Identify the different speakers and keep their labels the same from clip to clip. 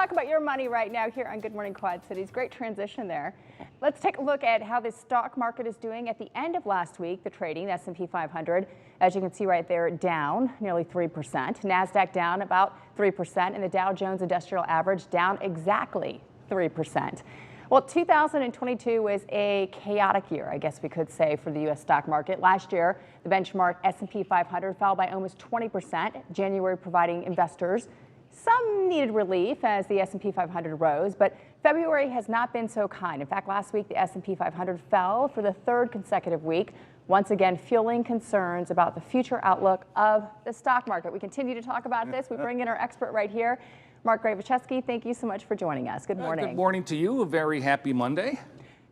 Speaker 1: talk about your money right now here on Good Morning Quad Cities. Great transition there. Let's take a look at how the stock market is doing at the end of last week. The trading, the S&P 500, as you can see right there, down nearly 3%. NASDAQ down about 3%, and the Dow Jones Industrial Average down exactly 3%. Well, 2022 was a chaotic year, I guess we could say, for the U.S. stock market. Last year, the benchmark S&P 500 fell by almost 20%, January providing investors some needed relief as the S&P 500 rose, but February has not been so kind. In fact, last week, the S&P 500 fell for the third consecutive week, once again fueling concerns about the future outlook of the stock market. We continue to talk about this. We bring in our expert right here, Mark Gravachewski. Thank you so much for joining us. Good morning.
Speaker 2: Good morning to you. A very happy Monday.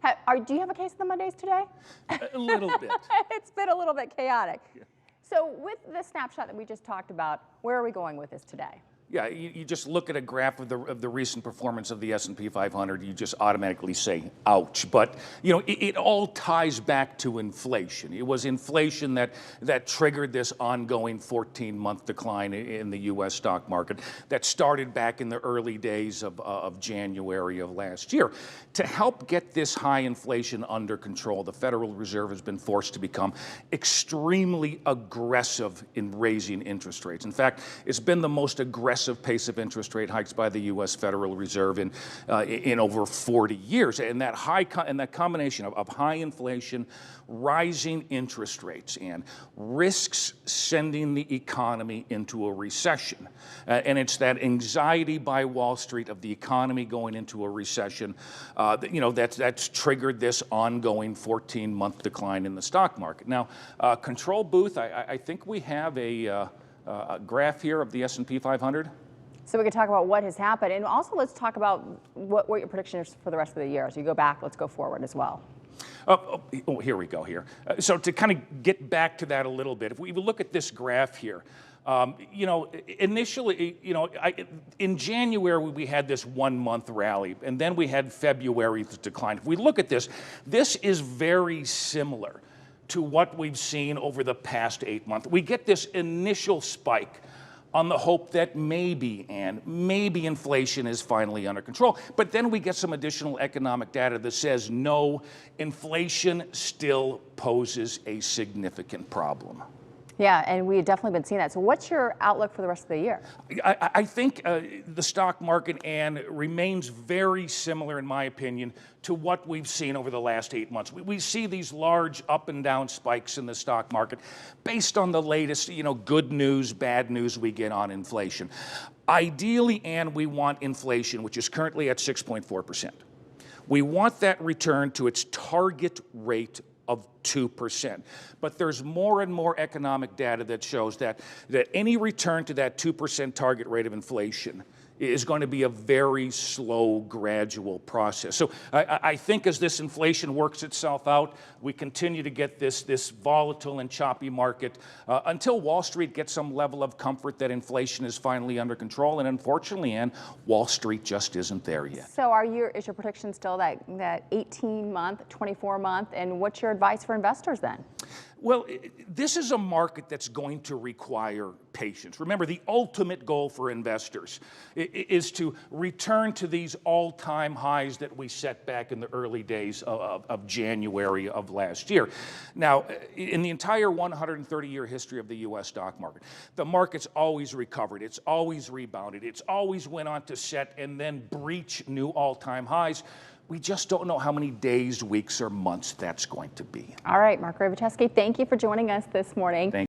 Speaker 1: Do you have a case of the Mondays today?
Speaker 2: A little bit.
Speaker 1: It's been a little bit chaotic.
Speaker 2: Yeah.
Speaker 1: So with the snapshot that we just talked about, where are we going with this today?
Speaker 2: Yeah, you just look at a graph of the recent performance of the S&P 500, you just automatically say, ouch. But, you know, it all ties back to inflation. It was inflation that triggered this ongoing 14-month decline in the U.S. stock market that started back in the early days of January of last year. To help get this high inflation under control, the Federal Reserve has been forced to become extremely aggressive in raising interest rates. In fact, it's been the most aggressive pace of interest rate hikes by the U.S. Federal Reserve in over 40 years. And that combination of high inflation, rising interest rates, and risks sending the economy into a recession. And it's that anxiety by Wall Street of the economy going into a recession, that's triggered this ongoing 14-month decline in the stock market. Now, control booth, I think we have a graph here of the S&P 500.
Speaker 1: So we can talk about what has happened, and also let's talk about what your prediction is for the rest of the year. So you go back, let's go forward as well.
Speaker 2: Here we go here. So to kind of get back to that a little bit, if we look at this graph here, initially, in January, we had this 1 month rally, and then we had February's decline. If we look at this, this is very similar to what we've seen over the past 8 months. We get this initial spike on the hope that maybe inflation is finally under control. But then we get some additional economic data that says, no, inflation still poses a significant problem.
Speaker 1: Yeah, and we've definitely been seeing that. So what's your outlook for the rest of the year?
Speaker 2: I think the stock market, Ann, remains very similar, in my opinion, to what we've seen over the last 8 months. We see these large up and down spikes in the stock market based on the latest, good news, bad news we get on inflation. Ideally, Ann, we want inflation, which is currently at 6.4%. We want that return to its target rate of 2%. But there's more and more economic data that shows that any return to that 2% target rate of inflation is going to be a very slow, gradual process. So I think as this inflation works itself out, we continue to get this volatile and choppy market until Wall Street gets some level of comfort that inflation is finally under control. And unfortunately, Ann, Wall Street just isn't there yet.
Speaker 1: So is your prediction still that 18-month, 24-month, and what's your advice for investors then?
Speaker 2: Well, this is a market that's going to require patience. Remember, the ultimate goal for investors is to return to these all-time highs that we set back in the early days of January of last year. Now, in the entire 130-year history of the U.S. stock market, the market's always recovered. It's always rebounded. It's always went on to set and then breach new all-time highs. We just don't know how many days, weeks, or months that's going to be.
Speaker 1: All right, Mark Gravachewski, thank you for joining us this morning.